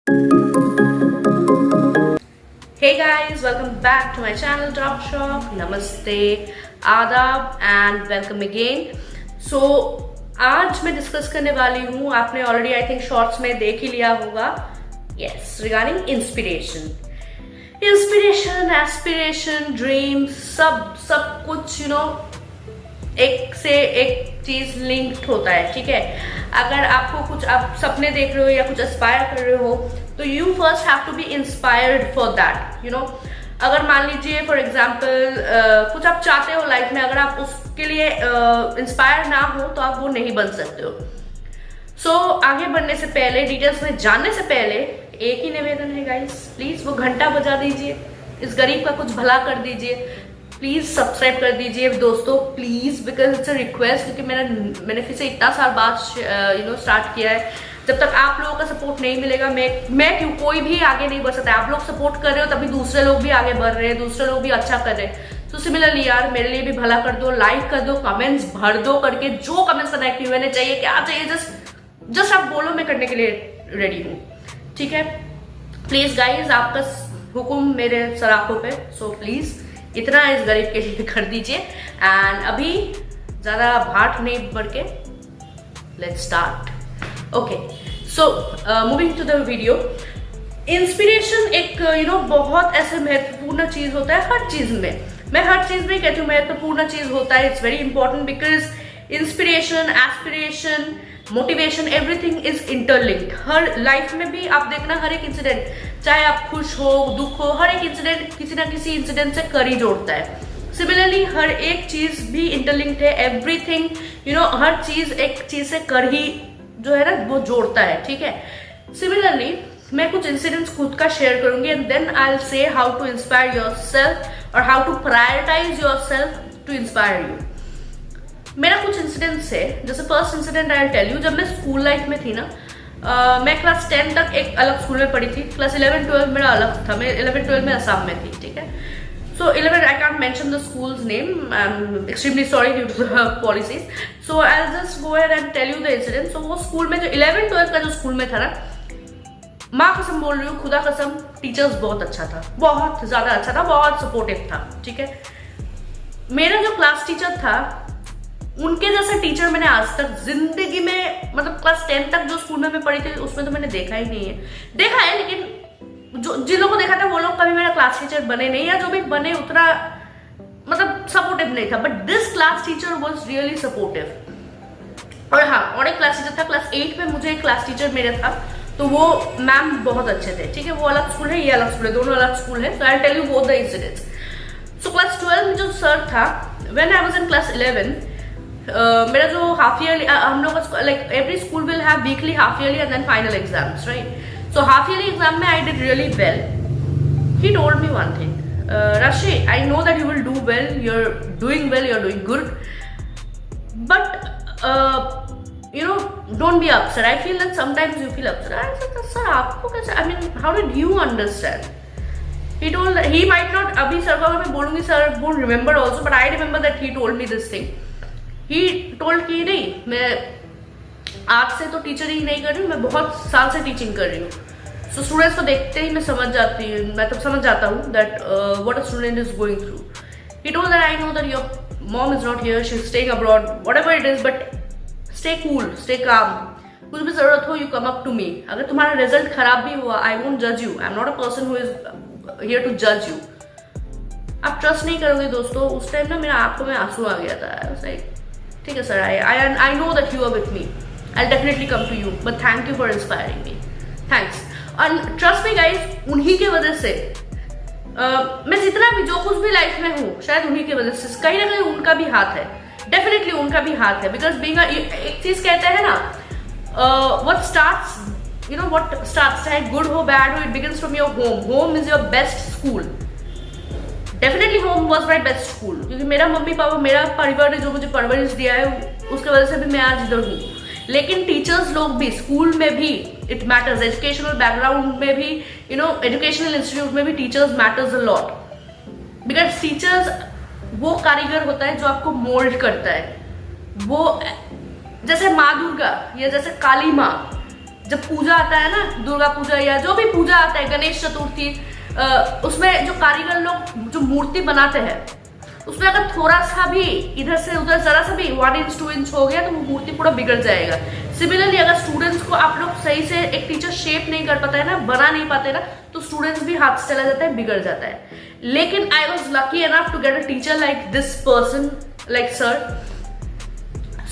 Hey guys, welcome back to my channel Talk Shop. Namaste, आदाब and welcome again. सो आज मैं discuss करने वाली हूँ, आपने ऑलरेडी आई थिंक शॉर्ट्स में देख ही लिया होगा. Yes, regarding inspiration. Inspiration, aspiration, dreams, सब कुछ एक से एक चीज लिंक्ड होता है. ठीक है, अगर आपको कुछ आप सपने देख रहे हो या कुछ एस्पायर कर रहे हो तो you first have to be inspired for that. अगर मान लीजिए फॉर एग्जाम्पल कुछ आप चाहते हो लाइफ में, अगर आप उसके लिए इंस्पायर ना हो तो आप वो नहीं बन सकते हो. सो आगे बढ़ने से पहले, डिटेल्स में जानने से पहले एक ही निवेदन है गाइस, प्लीज वो घंटा बजा दीजिए, इस गरीब का कुछ भला कर दीजिए. प्लीज सब्सक्राइब कर दीजिए दोस्तों, please, because it's a request. क्योंकि मैंने फिर से इतना साल बाद स्टार्ट किया है. जब तक आप लोगों का सपोर्ट नहीं मिलेगा मैं क्यों, कोई भी आगे नहीं बढ़ सकता. आप लोग सपोर्ट कर रहे हो तभी दूसरे लोग भी आगे बढ़ रहे हैं, दूसरे लोग भी अच्छा कर रहे हैं. तो सिमिलरली यार, मेरे लिए भी भला कर दो, लाइक कर दो, कमेंट्स भर दो करके. जो कमेंट्स करना है, क्यों चाहिए, क्या चाहिए, जस्ट आप बोलो, मैं करने के लिए रेडी हूँ. ठीक है, प्लीज गाइज, आपका हुक्म मेरे सराखों पे. सो प्लीज इतना इस गरीब के लिए कर दीजिए. एंड अभी ज्यादा भाट नहीं बढ़ के let's start. Okay, so moving to the video. Inspiration एक बहुत ऐसे महत्वपूर्ण चीज होता है हर चीज में. मैं हर चीज में कहती हूँ महत्वपूर्ण चीज होता है. It's very important because inspiration, aspiration, motivation, everything is interlinked. Her life में भी आप देखना, हर एक इंसिडेंट, चाहे आप खुश हो, दुख हो, हर एक इंसिडेंट किसी ना किसी इंसिडेंट से कर ही जोड़ता है. सिमिलरली हर एक चीज भी इंटरलिंक्ड है. एवरीथिंग हर चीज एक चीज से कर ही जो है ना वो जोड़ता है. ठीक है, सिमिलरली मैं कुछ इंसिडेंट्स खुद का शेयर करूंगी and then I will say how to inspire yourself और how to prioritize yourself to inspire you. मेरा कुछ इंसिडेंट्स है. जैसे first incident I will tell you. जब मैं स्कूल लाइफ में थी ना, मैं क्लास 10 तक एक अलग स्कूल में पढ़ी थी. क्लास 11-12 मेरा अलग था. मैं 11-12 में असम में थी. ठीक है, so 11 I can't mention the school's name. I'm extremely sorry due to the policies. So I'll just go ahead and tell you the incident. So वो स्कूल में जो 11-12 का जो स्कूल में था ना, माँ कसम बोल रही हूँ, खुदा कसम, टीचर्स बहुत अच्छा था, बहुत ज्यादा अच्छा था, बहुत सपोर्टिव था. ठीक है, मेरा जो क्लास टीचर था, उनके जैसा टीचर मैंने आज तक जिंदगी में, मतलब क्लास 10 तक जो स्कूल में मैं पढ़ी थी उसमें तो मैंने देखा ही नहीं है. देखा है लेकिन जो जिन लोगों को देखा था वो लोग कभी मेरा क्लास टीचर बने नहीं, या जो भी बने उतना मतलब सपोर्टिव नहीं था. But this class teacher was really supportive. और हाँ, और एक क्लास टीचर था क्लास 8 में, मुझे एक क्लास टीचर मेरा था, तो वो मैम बहुत अच्छे थे. ठीक है, वो अलग स्कूल है, ये अलग स्कूल है, दोनों अलग स्कूल है. So I tell you both the incidents. So class 12 में जो सर था, when I was in class 11, मेरा जो हाफ ईयरली, हम लोग like every school will have weekly, half yearly and then final exams, right? So half yearly exam mein I did really well. He told me one thing, Rashi, I know that you will do well, you're doing good, but don't be upset. I feel that sometimes you feel upset. I said, sir, aapko kaise, I mean, how did you understand? He told, he might not, abhi sir ko agar main bolungi, sir won't remember also, but I remember that he told me this thing. He told कि नहीं, मैं आज से तो टीचरिंग नहीं कर रही हूँ, मैं बहुत साल से टीचिंग कर रही हूँ. सो स्टूडेंट्स को देखते ही मैं समझ जाता हूँ that what a student is going through. He told that I know that your mom is not here, she is staying abroad, whatever it is, but stay cool, stay calm. कुछ भी जरूरत हो, you come up to me. अगर तुम्हारा result खराब भी हुआ, I won't जज you, I am not a person who is here to जज यू. आप ट्रस्ट नहीं करोगे दोस्तों, उस टाइम ना मेरा आंखों में आंसू आ गया था. ठीक है sir, I know that you are with me, I'll definitely come to you, but thank you for inspiring me. Thanks. And trust me guys, उन्हीं के वजह से मैं जितना भी, जो कुछ भी लाइफ में हूँ, शायद उन्हीं के वजह से. कहीं ना कहीं उनका भी हाथ है, डेफिनेटली उनका भी हाथ है. बिकॉज बीइंग एक चीज कहते हैं ना, what starts चाहे गुड हो, बैड हो, it begins from your home. Home is your best school. Definitely home was my best school. क्योंकि मेरा मम्मी पापा, मेरा परिवार ने जो मुझे परवरिश दिया है, उसके वजह से भी मैं आज इधर हूँ. लेकिन टीचर्स लोग भी, स्कूल में भी इट मैटर्स, एजुकेशनल बैकग्राउंड में भी, एजुकेशनल इंस्टीट्यूट में भी teachers matters a lot. Because teachers वो कारीगर होता है जो आपको मोल्ड करता है. वो जैसे माँ दुर्गा या जैसे काली माँ, जब पूजा आता है ना, दुर्गा पूजा या जो भी पूजा आता है, गणेश चतुर्थी, उसमें जो कारीगर लोग जो मूर्ति बनाते हैं, उसमें अगर थोड़ा सा भी इधर से उधर जरा सा भी 1 इंच 2 इंच हो गया तो वो मूर्ति पूरा बिगड़ जाएगा। सिमिलरली अगर स्टूडेंट्स को आप लोग सही से, एक टीचर शेप नहीं कर पाता है ना, बना नहीं पाते ना, तो स्टूडेंट्स भी हाथ से चला जाता है, बिगड़ जाता है। लेकिन I was lucky enough to get a teacher like this person, like sir.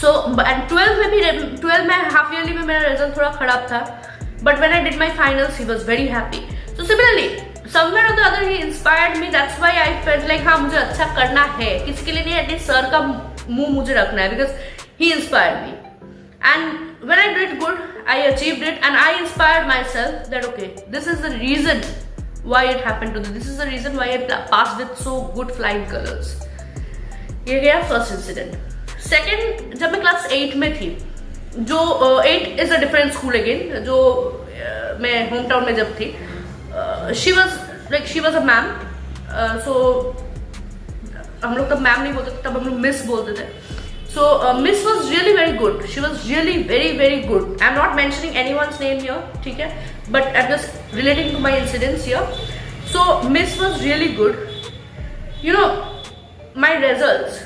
So and 12 में हाफ ईयरली में मेरा रिजल्ट थोड़ा खराब था, but when I did my finals he was very happy. So similarly somewhere or the other he inspired me, that's why I felt like हाँ मुझे अच्छा करना है, किसी के लिए नहीं, एटलीस्ट सर का मुंह मुझे रखना है, because he inspired me and when I did good I achieved it and I inspired myself that okay, this is the reason why it happened to me, this is the reason why I passed with so good flying colors। ये गया first incident. Second, जब मैं class 8 में थी, जो 8 is a different school again, जो मैं home town में जब थी, she was a ma'am, so हम लोग तब मैम नहीं बोलते थे, तब हम लोग मिस बोलते थे। So miss was really very good, she was really very good। I'm not mentioning anyone's name here, ठीक है, but I'm just relating to my incidents here। So miss was really good, you know, my results,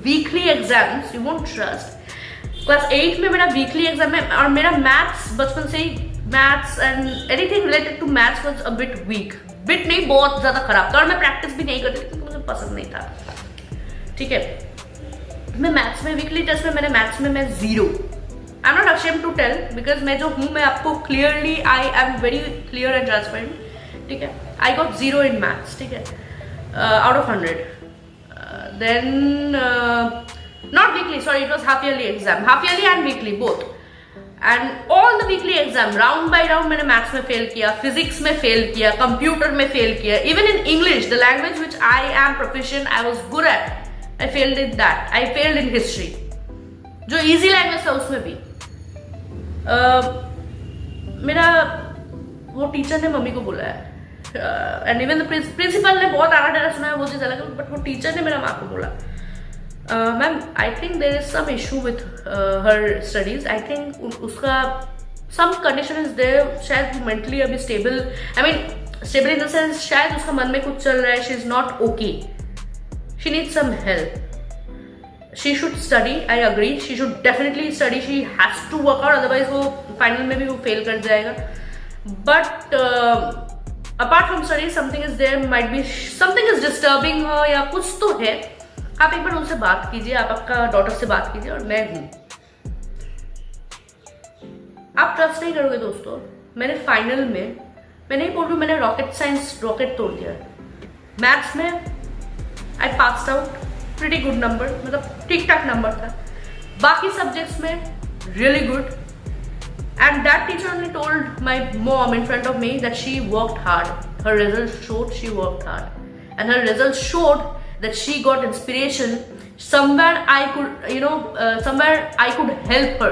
weekly exams, you won't trust, class 8 में मेरा weekly exam है, और मेरा maths बचपन से ही, maths and anything related to maths was a bit weak, bit नहीं, बहुत ज्यादा खराब था, और मैं प्रैक्टिस भी नहीं करती थी क्योंकि मुझे पसंद नहीं था, ठीक है। मैं मैथ्स में, वीकली टेस्ट में मैंने मैथ्स में मैं 0, I am not ashamed to tell, because मैं जो हूँ मैं आपको clearly, I am very clear and transparent, ठीक है। आई गॉट 0 इन मैथ्स, ठीक है, out of 100। Then not weekly, sorry, it was half yearly exam, half yearly and weekly both, and all the weekly exam round by round मैंने maths में fail किया, physics में fail किया, computer में fail किया, even in English, the language which I am proficient, I was good at, I failed in that, I failed in history, जो easy language था उसमें भी। मेरा वो टीचर ने मम्मी को बुलाया, एंड इवन द प्रिंसिपल ने बहुत आना डरा सुना है, वो चीज अलग, बट वो टीचर ने मेरा माँ को बोला, ma'am I think there is some issue with her studies, I think उसका सम कंडीशन इज देयर, शायद मेंटली अभी stable, I mean stable in the sense शायद उसका मन में कुछ चल रहा है, she is not okay, she needs some help, she should study, I agree, she should definitely study, she has to work out, otherwise वो फाइनल में भी वो फेल कर जाएगा। But apart from study something is there, might be something is disturbing her, या कुछ तो है, आप एक बार उनसे बात कीजिए, आप आपका डॉटर से बात कीजिए, और मैं हूं। आप ट्रस्ट नहीं करोगे दोस्तों, मैंने फाइनल में, मैं नहीं बोल रही हूं, मैंने रॉकेट साइंस रॉकेट तोड़ दिया। मैथ्स में I passed out, pretty good number, मतलब ठीक ठाक नंबर था, बाकी सब्जेक्ट्स में really good, and that teacher only told my mom in front of me that she worked hard, her results showed she worked hard, and her results showed that she got inspiration, somewhere I could, you know, somewhere I could help her,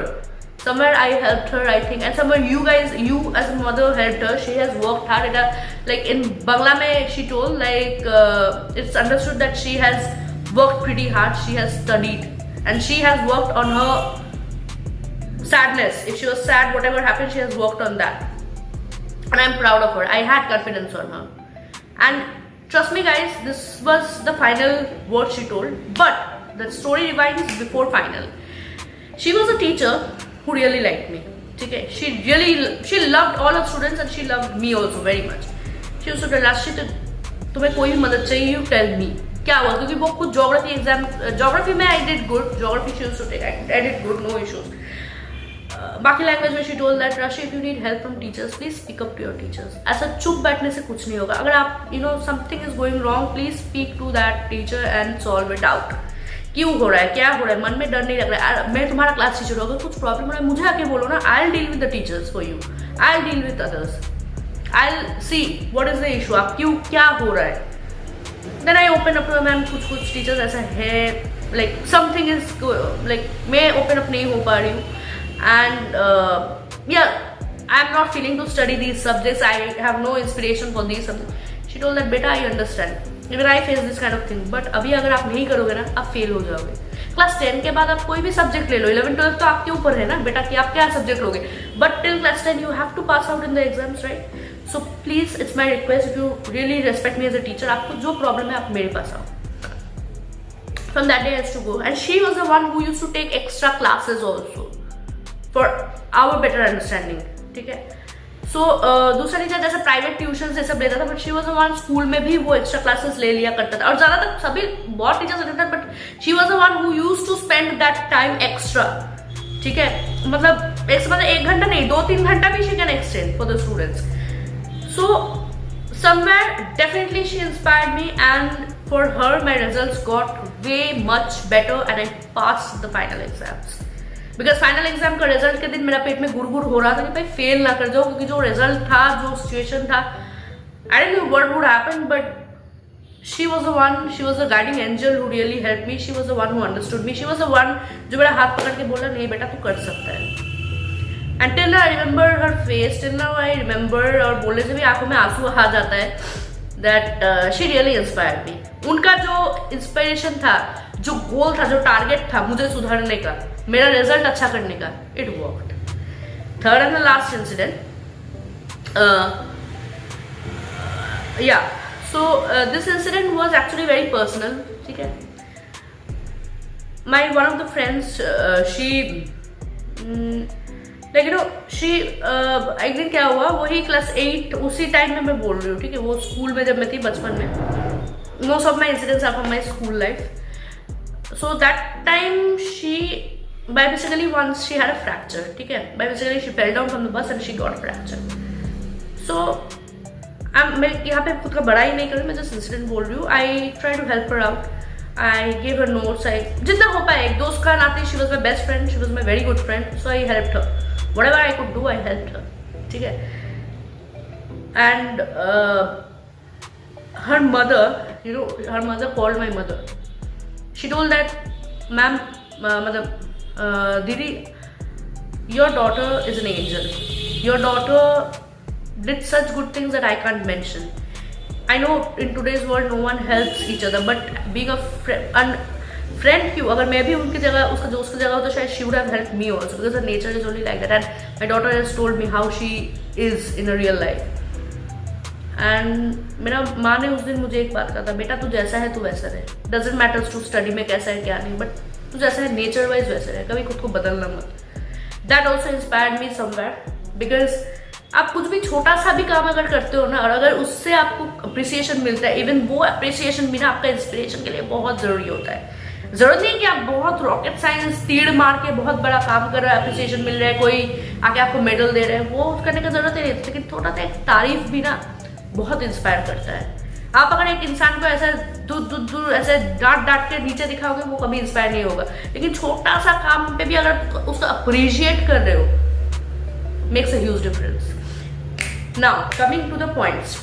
somewhere I helped her, I think, and somewhere you guys, you as a mother helped her, she has worked hard, like in Bangla mein she told, like it's understood that she has worked pretty hard, she has studied, and she has worked on her sadness, if she was sad, whatever happened, she has worked on that, and I'm proud of her, I had confidence on her, and trust me guys, this was the final word she told, but the story rewinds before final. She was a teacher who really liked me, okay, she loved all her students and she loved me also very much। she used to tell us, तुम्हें कोई भी मदद चाहिए, you tell me, क्या हुआ, क्योंकि वो कुछ ज्योग्राफी एग्जाम, ज्योग्राफी में I did good, geography she used to take, I did good, no issues। बाकी लैंग्वेज में she told that Rashi, if you need help from teachers please speak up to your teachers. ऐसा चुप बैठने से कुछ नहीं होगा, अगर आप you know something is going wrong, please speak to that teacher and solve it out. क्यों हो रहा है, क्या हो रहा है, मन में डर नहीं लग रहा है, मैं तुम्हारा क्लास टीचर हूँ, अगर कुछ प्रॉब्लम हो रहा है मुझे आके बोलो ना, I will deal with the teachers for you, I will deal with others, I will see what is the issue, आप क्यों, क्या हो रहा है। Then I open up, ma'am कुछ टीचर्स ऐसा है, लाइक समथिंग इज लाइक मैं ओपन अप नहीं हो पा रही हूँ, and yeah, I'm not feeling to study these subjects, I have no inspiration for these subjects। she told that beta I understand, even I face this kind of thing, but अभी अगर आप नहीं करोगे ना, आप फेल हो जाओगे, class 10 के बाद आप कोई भी सब्जेक्ट ले लो, 11 12 तो आपके ऊपर है ना बेटा कि आप क्या सब्जेक्ट लोगे, but till class 10 you have to pass out in the exams, right? So please it's my request, if you really respect me as a teacher, आपको जो प्रॉब्लम है आप मेरे पास आओ. From that day I used to go, and she was the one who used to take extra classes also for our better understanding. ठीक है. So दूसरा teacher जैसे प्राइवेट ट्यूशन ये सब लेता था, but she was the one school में भी वो एक्स्ट्रा क्लासेस ले लिया करता था, और ज्यादातर सभी बहुत टीचर्स रहते थे, but she was the one who used to spend that time extra. ठीक है, मतलब एक घंटा नहीं, 2-3 घंटा भी she can extend for the students. So somewhere definitely she inspired me, and for her my results got way much better and I passed the final exams. Because final exam का result के दिन मेरा पेट में गुड़गुड़ हो रहा था कि भाई फेल ना कर जाओ, क्योंकि जो result था, जो situation था, I didn't know what would happen, but she was the one, she was the guiding angel who really helped me. She was the one who understood me. She was the one जो मेरा हाथ पकड़ के बोला नहीं बेटा तू कर सकता है. And till now I remember her face, till now I remember, और बोलने से भी आंखों में आंसू आ जाता है, that she really inspired me. उनका जो इंस्पिरेशन था, जो गोल था, जो टारगेट था मुझे सुधारने का, मेरा रिजल्ट अच्छा करने का, it worked. Third and the last incident, yeah, so this incident was actually very personal. ठीक है, my one of the friends, she like you know she एक दिन क्या हुआ, वही क्लास 8 उसी टाइम में मैं बोल रही हूँ. ठीक है, वो स्कूल में जब मैं थी बचपन में, most of my incidents are from my school life. So that time she by basically once she had a fracture. ठीक है, by basically she fell down from the bus and she got a fracture. So मैं यहाँ पे खुद का बड़ा ही नहीं कर रही, मैं जस्ट इंसिडेंट बोल रही हूँ. I try to help her out, I give her notes, I जितना हो पाए, एक दोस्त का नाते, she was my best friend, she was my very good friend, so I help her. Whatever I could do, I helped her. ठीक है, and her mother, you know, her mother called my mother. She told that, ma'am, मतलब दीदी, your daughter is an angel. Your daughter did such good things that I can't mention. I know in today's world no one helps each other, but being a friend क्यों, अगर मैं भी उनकी जगह, उसका जो उसकी जगह हो, तो शायद she would have help me also, because her nature is only like that, and my daughter has told me how she is in a real life. And मेरा माँ ने उस दिन मुझे एक बात कहा था, बेटा तू जैसा है तू वैसा रहे, डजंट मैटर्स टू स्टडी में कैसा है क्या नहीं, बट तू जैसा है नेचर वाइज वैसा रहे, कभी खुद को बदलना मत. That also inspired me somewhere, because आप कुछ भी छोटा सा भी काम अगर करते हो ना, और अगर उससे आपको अप्रिसिएशन मिलता है, इवन वो अप्रिसिएशन भी ना आपका इंस्पिरेशन के लिए बहुत जरूरी होता है. जरूरत नहीं है कि आप बहुत रॉकेट साइंस तीर मार के बहुत बड़ा काम कर रहे हो, अप्रिसिएशन मिल रहा है, कोई आके आपको मेडल दे रहे हैं, वो करने की जरूरत नहीं है, लेकिन थोड़ा सा एक तारीफ भी ना बहुत इंस्पायर करता है. आप अगर एक इंसान को ऐसे दूर ऐसे डांट के नीचे दिखाओगे, वो कभी इंस्पायर नहीं होगा, लेकिन छोटा सा काम पे भी अगर उसको अप्रिशिएट कर रहे हो, makes a huge difference. Now coming to the points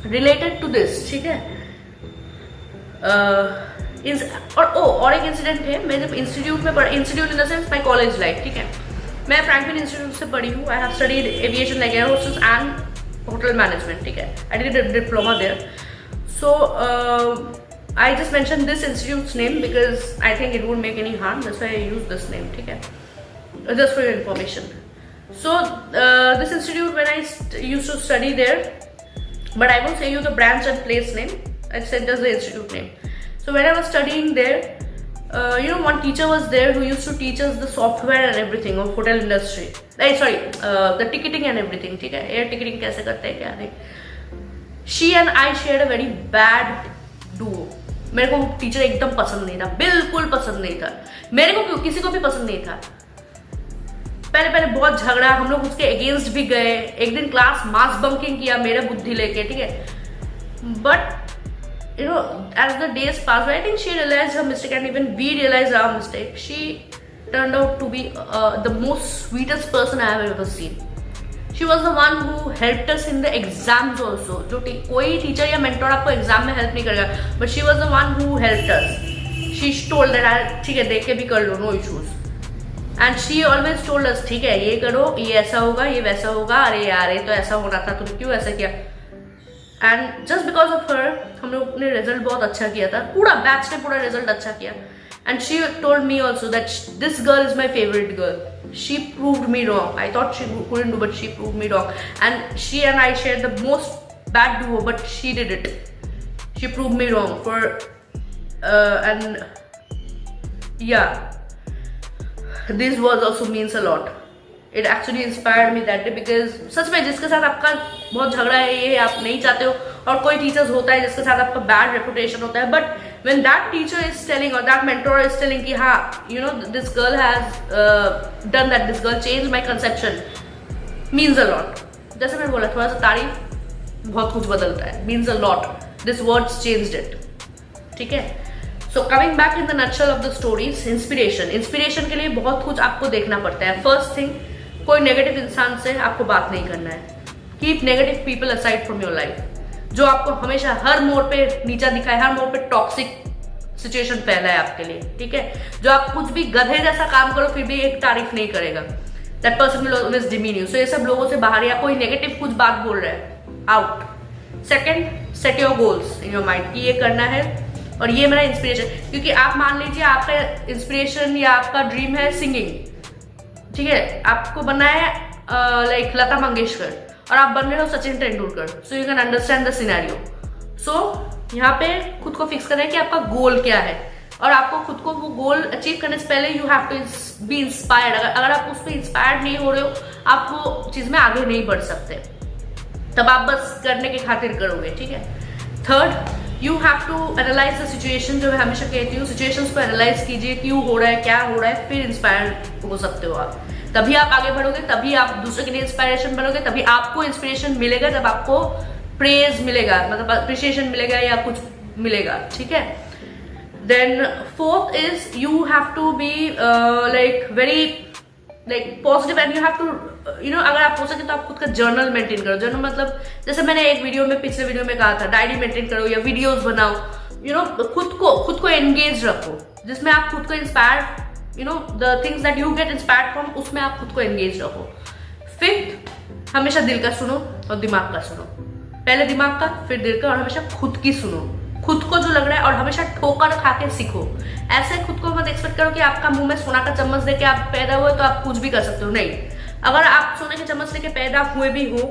related to this. ठीक है, और एक इंसिडेंट है, मैं जब इंस्टीट्यूट में पढ़ा, institute in the sense my college life. ठीक है, मैं फ्रैंकलिन इंस्टीट्यूट से पढ़ी हूँ. I have studied aviation like air hostess and hotel management. ठीक है, I did a diploma there. So I just mention this institute's name because I think it would make any harm, that's why I use this name. ठीक है, just for your information. So this institute when I used to study there, but I won't say you the branch and place name, I said just the institute name. So when I was studying there, you know, one teacher was there who used to teach us the software and everything of hotel industry. The ticketing and everything. ठीक है, air ticketing कैसे करते हैं क्या नहीं. She and I shared a very bad duo. मेरे को teacher एकदम पसंद नहीं था, बिल्कुल पसंद नहीं था. मेरे को क्यों, किसी को भी पसंद नहीं था. पहले बहुत झगड़ा, हम लोग उसके अगेंस्ट भी गए. एक दिन क्लास मास बंकिंग किया मेरे बुद्धि लेके. ठीक है, but you know, as the days passed by, I think she realized her mistake, and even we realized our mistake. She turned out to be the most sweetest person I have ever seen. She was the one who helped us in the exams also. जो कोई teacher या mentor आपको exam में help नहीं करेगा, but she was the one who helped us. She told that ठीक है देख के भी कर लो, no issues. And she always told us ठीक है ये करो, ये ऐसा होगा, ये वैसा होगा, अरे यार ये तो ऐसा होना था, तुमने क्यों ऐसा किया. And just because of her हम लोग ने रिजल्ट बहुत अच्छा किया था, पूरा बैच ने पूरा रिजल्ट अच्छा किया. And she told me also that this girl is my favorite girl. She proved me wrong. I thought she couldn't do, but she proved me wrong. And she and I shared the most bad duo, but she did it. She proved me wrong and yeah, this words also means a lot. It actually inspired me that day because सच में जिसके साथ आपका बहुत झगड़ा है, ये आप नहीं चाहते हो, और कोई टीचर्स होता है जिसके साथ आपका बैड रेपुटेशन होता है, but when that teacher is telling or that mentor is telling कि हाँ, you know, this girl has done that, this girl changed my conception, means a lot. जैसे मैंने बोला, थोड़ा सा तारीफ बहुत कुछ बदलता है, means a lot. This words changed it. ठीक है. So coming back in the nutshell of the stories, inspiration के लिए बहुत कुछ आपको देखना पड़ता है. First thing, कोई नेगेटिव इंसान से आपको बात नहीं करना है. Keep negative people aside from your life. जो आपको हमेशा हर मोड़ पे नीचा दिखाए, हर मोड़ पे टॉक्सिक सिचुएशन फैला है आपके लिए, ठीक है. जो आप कुछ भी गधे जैसा काम करो फिर भी एक तारीफ नहीं करेगा. That person will always demean you. So ये सब लोगों से बाहर, या कोई नेगेटिव कुछ बात बोल रहा है, out. Second, set your goals in your mind कि ये करना है और ये मेरा इंस्पिरेशन. क्योंकि आप मान लीजिए आपका इंस्पिरेशन या आपका ड्रीम है सिंगिंग, ठीक है, आपको बनना है लाइक लता मंगेशकर और आप बन रहे हो Sachin Tendulkar. So you can understand the scenario. So यहाँ पे खुद को फिक्स करना है कि आपका गोल क्या है, और आपको खुद को वो गोल अचीव करने से पहले you have to be inspired. अगर आप उस पर इंस्पायर्ड नहीं हो रहे हो, आप वो चीज में आगे नहीं बढ़ सकते. तब आप बस करने की खातिर करोगे, ठीक है. Third, you have to analyse the situation. जो मैं हमेशा कहती हूँ, सिचुएशंस को एनालाइज कीजिए, क्यों हो रहा है, क्या हो रहा है, फिर इंस्पायर्ड हो सकते हो आप. तभी आप आगे बढ़ोगे, तभी आप दूसरे के लिए इंस्पायरेशन बनोगे, तभी आपको इंस्पिरेशन मिलेगा, जब आपको प्रेज मिलेगा, मतलब अप्रिशिएशन मिलेगा या कुछ मिलेगा, ठीक है. Then fourth is you have to be like very like positive and you have to you know, अगर आप हो सके तो आप खुद का जर्नल मेंटेन करो. जर्नल मतलब जैसे मैंने एक वीडियो में, पिछले वीडियो में कहा था, डायरी मेंटेन करो या वीडियोस बनाओ. यू नो, खुद को एंगेज रखो, जिसमें आप खुद को inspire, you know, the things that you get inspired from, उसमें आप खुद को एंगेज रखो. फिफ्थ, हमेशा दिल का सुनो और दिमाग का सुनो. पहले दिमाग का, फिर दिल का, और हमेशा खुद की सुनो. खुद को जो लग रहा है, और हमेशा ठोकर खा के सीखो. ऐसे खुद को मत एक्सपेक्ट करो कि आपका मुंह में सोना का चम्मच देके आप पैदा हुए तो आप कुछ भी कर सकते हो. नहीं, अगर आप सोने के चम्मच लेके पैदा हुए भी हो,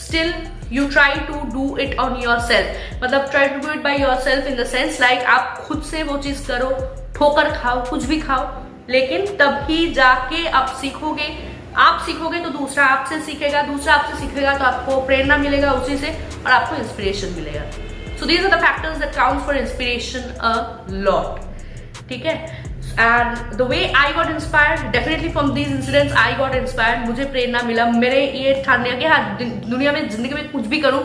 still you try to do it on yourself. मतलब try to do it by yourself in the sense like आप खुद से वो चीज करो, ठोकर खाओ, कुछ भी खाओ, लेकिन तभी जाके आप सीखोगे. आप सीखोगे तो दूसरा आपसे सीखेगा, दूसरा आपसे सीखेगा तो आपको प्रेरणा मिलेगा उसी से, और आपको इंस्पिरेशन मिलेगा. So these are the factors that count for inspiration a lot. ठीक है. And the way I got inspired, definitely from these incidents I got inspired. मुझे प्रेरणा मिला. मेरे ये ठान लिया कि हाँ, दुनिया में, जिंदगी में कुछ भी करूं,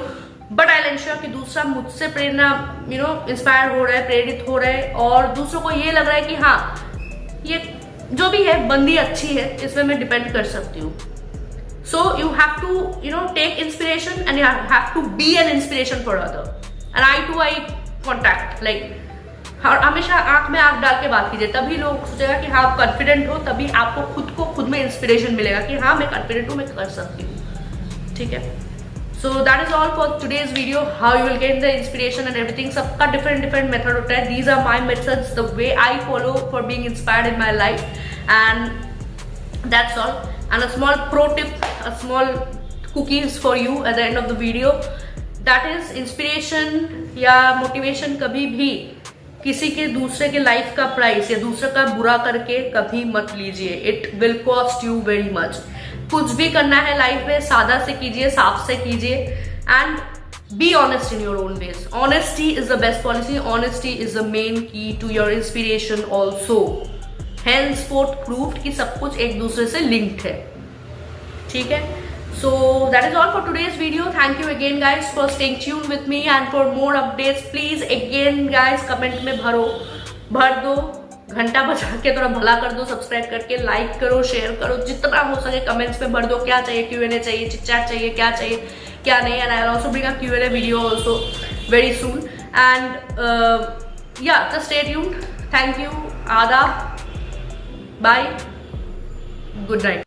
बट आई एंश्योर कि दूसरा मुझसे प्रेरणा, यू नो, इंस्पायर हो रहा है, प्रेरित हो रहा है, और दूसरों को ये लग रहा है कि हाँ, ये जो भी है बंदी अच्छी है, इसमें मैं डिपेंड कर सकती हूँ. So you have to, you know, take inspiration and you have to be an inspiration for others. And I contact like, हमेशा आंख में आंख डाल के बात कीजिए, तभी लोग सोचेगा कि हाँ आप कॉन्फिडेंट हो, तभी आपको खुद को खुद में इंस्पिरेशन मिलेगा कि हाँ मैं कॉन्फिडेंट हूँ, मैं कर सकती हूँ. ठीक है. So that is all for today's video. How you will get the inspiration and everything, सबका डिफरेंट मेथड होता है. These are my methods, the way I follow for being inspired in my life, and that's all. And a small pro tip, a small cookies for you at the end of the video. That is, inspiration या motivation कभी भी किसी के दूसरे के life का price या दूसरे का बुरा करके कभी मत लीजिए. It will cost you very much. कुछ भी करना है लाइफ में, सादा से कीजिए, साफ से कीजिए, and be honest in your own ways. Honesty is the best policy. Honesty is the main key to your inspiration also. henceforth proved कि सब कुछ एक दूसरे से लिंक्ड है. ठीक है. So that is all for today's video. Thank you again guys for staying tuned with me, and for more updates please again guys comment में भर दो, घंटा बजा के थोड़ा भला कर दो, सब्सक्राइब करके लाइक करो, शेयर करो, जितना हो सके कमेंट्स में भर दो. क्या चाहिए, Q&A चाहिए, चिट चैट चाहिए, क्या चाहिए क्या नहीं. And I'll also bring a Q&A video also very soon, and yeah, just stay tuned. Thank you. Adab. Bye. Good night.